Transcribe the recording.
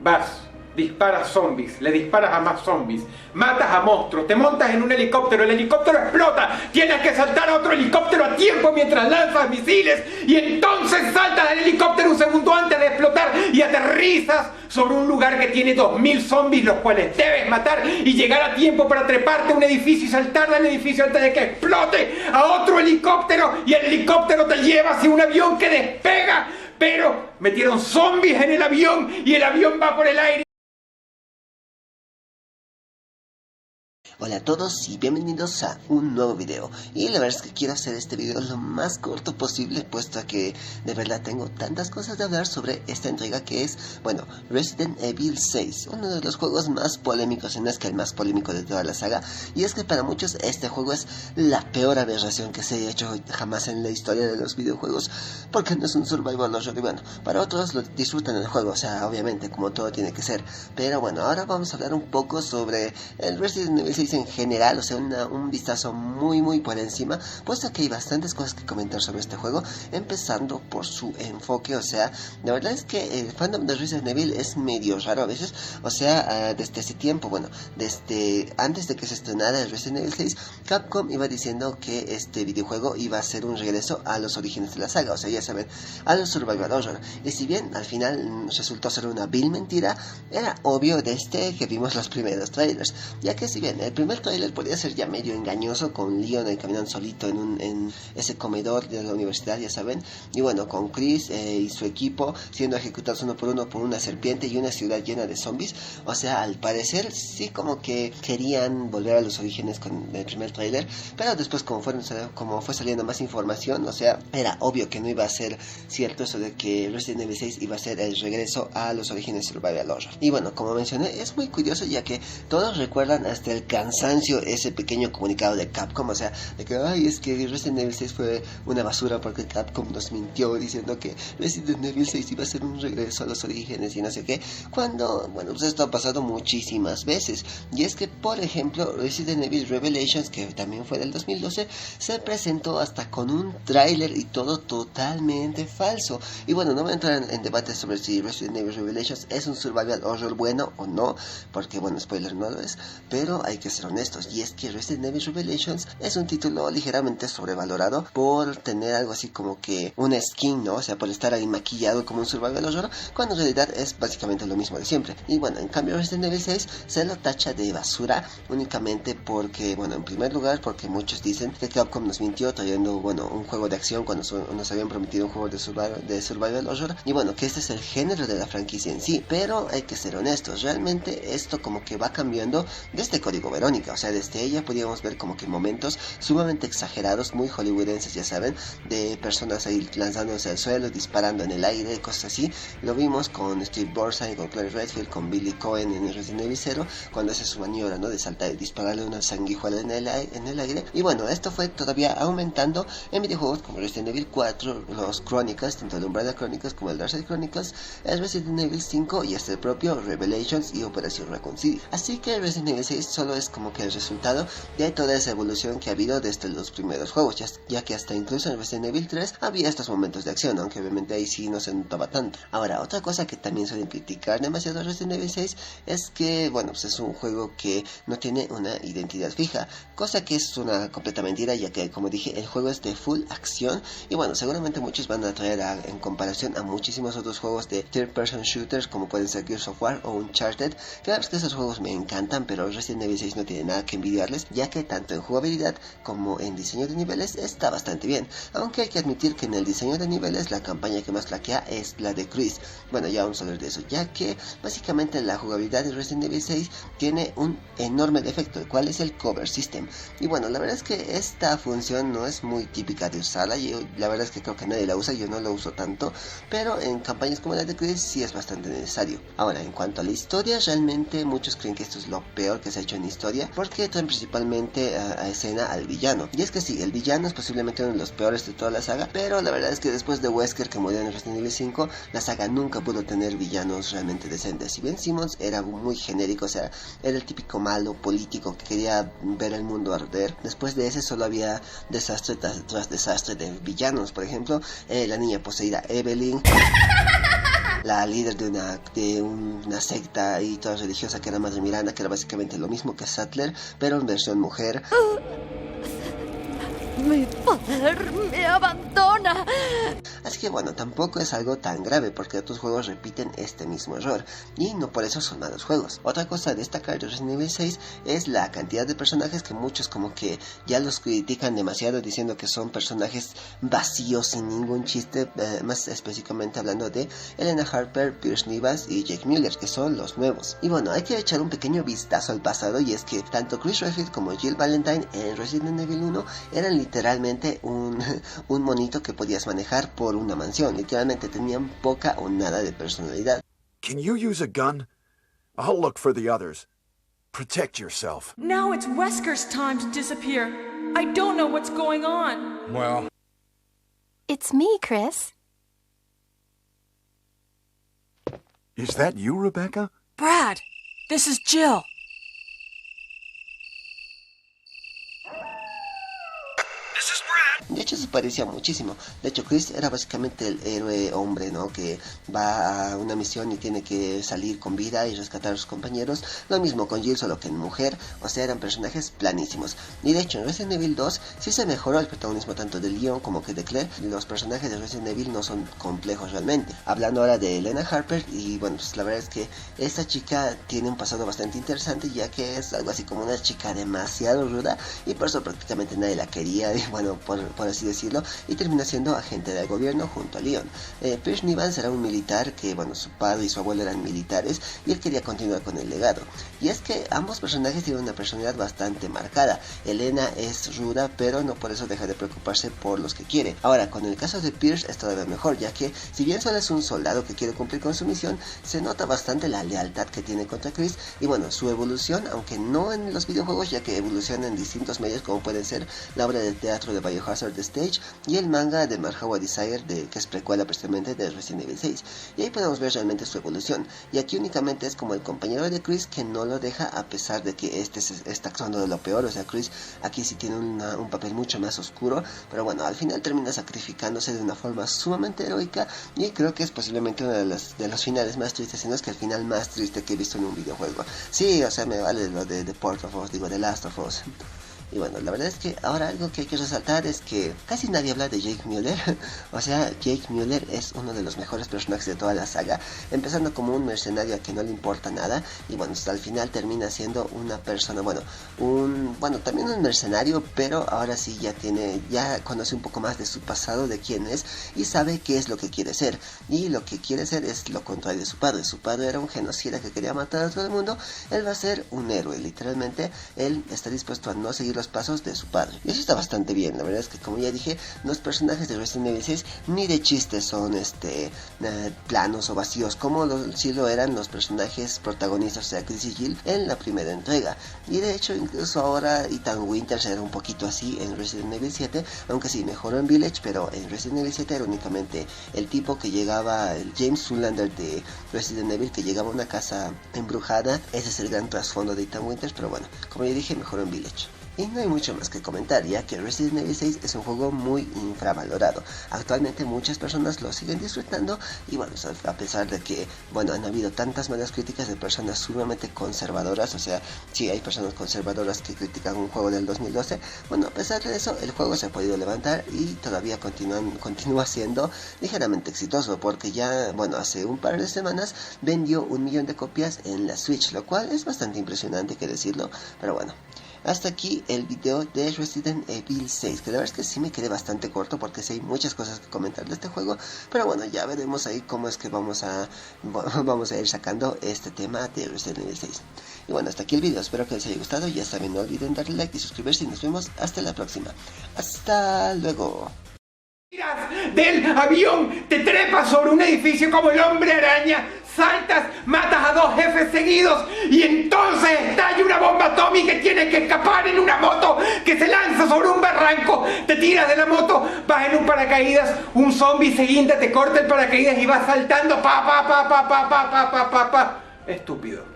Vas, disparas zombies, le disparas a más zombies, matas a monstruos, te montas en un helicóptero, el helicóptero explota, tienes que saltar a otro helicóptero a tiempo mientras lanzas misiles y entonces saltas del helicóptero un segundo antes de explotar y aterrizas sobre un lugar que tiene 2000 zombies los cuales debes matar y llegar a tiempo para treparte a un edificio y saltar del edificio antes de que explote a otro helicóptero y el helicóptero te lleva hacia un avión que despega, pero metieron zombies en el avión y el avión va por el aire. Hola a todos y bienvenidos a un nuevo video. Y la verdad es que quiero hacer este video lo más corto posible, puesto a que de verdad tengo tantas cosas de hablar sobre esta entrega que es, bueno, Resident Evil 6, uno de los juegos más polémicos, si no es que el más polémico de toda la saga. Y es que para muchos este juego es la peor aberración que se haya hecho jamás en la historia de los videojuegos, porque no es un survival horror. Y bueno, para otros lo disfrutan el juego, o sea, obviamente, como todo tiene que ser. Pero bueno, ahora vamos a hablar un poco sobre el Resident Evil 6 en general, o sea, un vistazo muy por encima, puesto que hay bastantes cosas que comentar sobre este juego, empezando por su enfoque. O sea, la verdad es que el fandom de Resident Evil es medio raro a veces, o sea, desde ese tiempo, bueno, desde antes de que se estrenara el Resident Evil 6, Capcom iba diciendo que este videojuego iba a ser un regreso a los orígenes de la saga, o sea, ya saben, a los survival horror, y si bien al final resultó ser una vil mentira, era obvio desde que vimos los primeros trailers, ya que si bien el primer trailer podía ser ya medio engañoso, con Leon caminando solito en ese comedor de la universidad, ya saben, y bueno, con Chris y su equipo siendo ejecutados uno por una serpiente y una ciudad llena de zombies. O sea, al parecer sí como que querían volver a los orígenes con el primer trailer, pero después como fue saliendo más información, o sea, era obvio que no iba a ser cierto eso de que Resident Evil 6 iba a ser el regreso a los orígenes survival horror. Y bueno, como mencioné, es muy curioso ya que todos recuerdan hasta el cansancio ese pequeño comunicado de Capcom, o sea, de que ay, es que Resident Evil 6 fue una basura porque Capcom nos mintió diciendo que Resident Evil 6 iba a ser un regreso a los orígenes y no sé qué, cuando, bueno, pues esto ha pasado muchísimas veces. Y es que, por ejemplo, Resident Evil Revelations, que también fue del 2012, se presentó hasta con un tráiler y todo totalmente falso. Y bueno, no voy a entrar en debates sobre si Resident Evil Revelations es un survival horror bueno o no, porque bueno, spoiler no lo es, pero hay que ser honestos, y es que Resident Evil Revelations es un título ligeramente sobrevalorado por tener algo así como que una skin, ¿no? O sea, por estar ahí maquillado como un survival horror, cuando en realidad es básicamente lo mismo de siempre. Y bueno, en cambio Resident Evil 6 se lo tacha de basura únicamente porque, bueno, en primer lugar porque muchos dicen que Capcom nos mintió trayendo, bueno, un juego de acción cuando nos habían prometido un juego de survival horror, y bueno, que este es el género de la franquicia en sí. Pero hay que ser honestos, realmente esto como que va cambiando desde Código Verónica, o sea, desde ella podíamos ver como que momentos sumamente exagerados, muy hollywoodenses, ya saben, de personas ahí lanzándose al suelo, disparando en el aire, cosas así. Lo vimos con Steve Burnside, con Claire Redfield, con Billy Cohen en Resident Evil 0, cuando hace su maniobra, ¿no?, de saltar y dispararle una sanguijuela en el aire. Y bueno, esto fue todavía aumentando en videojuegos como Resident Evil 4, los Chronicles, tanto el Umbrella Chronicles como el Darkseid Chronicles, el Resident Evil 5 y hasta el propio Revelations y Operación Raccoon City. Así que Resident Evil 6 solo es como que el resultado de toda esa evolución que ha habido desde los primeros juegos, ya que hasta incluso en Resident Evil 3 había estos momentos de acción, aunque obviamente ahí sí no se notaba tanto. Ahora, otra cosa que también suelen criticar demasiado a Resident Evil 6 es que, bueno, pues es un juego que no tiene una identidad fija, cosa que es una completa mentira, ya que, como dije, el juego es de full acción. Y bueno, seguramente muchos van a traer en comparación a muchísimos otros juegos de third person shooters como pueden ser Gears of War o Uncharted, que la verdad es que esos juegos me encantan, pero Resident Evil 6 no tiene nada que envidiarles, ya que tanto en jugabilidad como en diseño de niveles está bastante bien, aunque hay que admitir que en el diseño de niveles la campaña que más flaquea es la de Chris. Bueno, ya vamos a hablar de eso, ya que básicamente la jugabilidad de Resident Evil 6 tiene un enorme defecto, el cual es el cover system. Y bueno, la verdad es que esta función no es muy típica de usarla, la verdad es que creo que nadie la usa, yo no lo uso tanto, pero en campañas como la de Chris sí es bastante necesario. Ahora, en cuanto a la historia, realmente muchos creen que esto es lo peor que se ha hecho en historia, porque traen principalmente a escena al villano. Y es que sí, el villano es posiblemente uno de los peores de toda la saga, pero la verdad es que después de Wesker, que murió en Resident Evil 5, la saga nunca pudo tener villanos realmente decentes. Si bien Simmons era muy genérico, o sea, era el típico malo político que quería ver el mundo arder, después de ese solo había desastre tras desastre de villanos. Por ejemplo, la niña poseída Evelyn la líder de una secta y toda religiosa que era Madre Miranda, que era básicamente lo mismo que Sattler, pero en versión mujer. Mi poder me abandona. Así que bueno, tampoco es algo tan grave porque otros juegos repiten este mismo error y no por eso son malos juegos. Otra cosa a destacar de Resident Evil 6 es la cantidad de personajes que muchos como que ya los critican demasiado diciendo que son personajes vacíos sin ningún chiste, más específicamente hablando de Elena Harper, Pierce Nivas y Jake Mueller, que son los nuevos. Y bueno, hay que echar un pequeño vistazo al pasado y es que tanto Chris Redfield como Jill Valentine en Resident Evil 1 eran literalmente un monito que podías manejar por una mansión. Literalmente tenían poca o nada de personalidad. Can you use a gun? I'll look for the others. Protect yourself. Now it's Wesker's time to disappear. I don't know what's going on. Well, It's me, Chris. is that you, Rebecca? Brad, this is Jill. De hecho se parecía muchísimo. De hecho Chris era básicamente el héroe hombre, ¿no? Que va a una misión y tiene que salir con vida y rescatar a sus compañeros. Lo mismo con Jill, solo que en mujer. O sea, eran personajes planísimos. Y de hecho en Resident Evil 2 sí se mejoró el protagonismo tanto de Leon como que de Claire. Los personajes de Resident Evil no son complejos realmente. Hablando ahora de Elena Harper, y bueno, pues la verdad es que esta chica tiene un pasado bastante interesante, ya que es algo así como una chica demasiado ruda y por eso prácticamente nadie la quería, y bueno, por así decirlo, y termina siendo agente del gobierno junto a Leon. Pierce Nivans era un militar que, bueno, su padre y su abuelo eran militares y él quería continuar con el legado. Y es que ambos personajes tienen una personalidad bastante marcada. Elena es ruda, pero no por eso deja de preocuparse por los que quiere. Ahora, con el caso de Pierce es todavía mejor, ya que si bien solo es un soldado que quiere cumplir con su misión, se nota bastante la lealtad que tiene contra Chris y bueno, su evolución, aunque no en los videojuegos, ya que evoluciona en distintos medios como pueden ser la obra de teatro de Biohazard Stage y el manga de Marhawa Desire, que es precuela precisamente de Resident Evil 6. Y ahí podemos ver realmente su evolución. Y aquí únicamente es como el compañero de Chris que no lo deja, a pesar de que este está actuando de lo peor. O sea, Chris aquí sí tiene un papel mucho más oscuro, pero bueno, al final termina sacrificándose de una forma sumamente heroica y creo que es posiblemente uno de los finales más tristes, si no es que el final más triste que he visto en un videojuego. Sí, o sea, me vale lo de The Port of Us, digo, The Last of Us. Y bueno, la verdad es que ahora algo que hay que resaltar es que casi nadie habla de Jake Mueller. O sea, Jake Mueller es uno de los mejores personajes de toda la saga, empezando como un mercenario a que no le importa nada y bueno, hasta el final termina siendo una persona, también un mercenario, pero ahora sí ya conoce un poco más de su pasado, de quién es y sabe qué es lo que quiere ser. Y lo que quiere ser es lo contrario de su padre. Su padre era un genocida que quería matar a todo el mundo. Él va a ser un héroe, literalmente. Él está dispuesto a no seguir los pasos de su padre. Y eso está bastante bien. La verdad es que, como ya dije, los personajes de Resident Evil 6 ni de chistes son planos o vacíos, como sí lo eran los personajes protagonistas, o sea, Chris y Jill, en la primera entrega. Y de hecho, incluso ahora Ethan Winters era un poquito así en Resident Evil 7, aunque sí mejoró en Village, pero en Resident Evil 7 era únicamente el tipo que llegaba, el James Zoolander de Resident Evil, que llegaba a una casa embrujada. Ese es el gran trasfondo de Ethan Winters, pero bueno, como ya dije, mejoró en Village. Y no hay mucho más que comentar, ya que Resident Evil 6 es un juego muy infravalorado. Actualmente muchas personas lo siguen disfrutando y bueno, a pesar de que, bueno, han habido tantas malas críticas de personas sumamente conservadoras, o sea, sí hay personas conservadoras que critican un juego del 2012, bueno, a pesar de eso, el juego se ha podido levantar y todavía continúa siendo ligeramente exitoso, porque ya, bueno, hace un par de semanas vendió 1 millón de copias en la Switch, lo cual es bastante impresionante, que decirlo, pero bueno. Hasta aquí el video de Resident Evil 6, que la verdad es que sí me quedé bastante corto porque sí hay muchas cosas que comentar de este juego, pero bueno, ya veremos ahí cómo es que vamos a ir sacando este tema de Resident Evil 6. Y bueno, hasta aquí el video, espero que les haya gustado, ya saben, no olviden darle like y suscribirse y nos vemos hasta la próxima. Hasta luego. Del avión, te trepas sobre un edificio como el hombre araña, saltas, matas a 2 jefes seguidos y entonces estalla una bomba atómica y tienes que escapar en una moto que se lanza sobre un barranco. Te tiras de la moto, vas en un paracaídas, un zombie se guinda, te corta el paracaídas y vas saltando, Estúpido.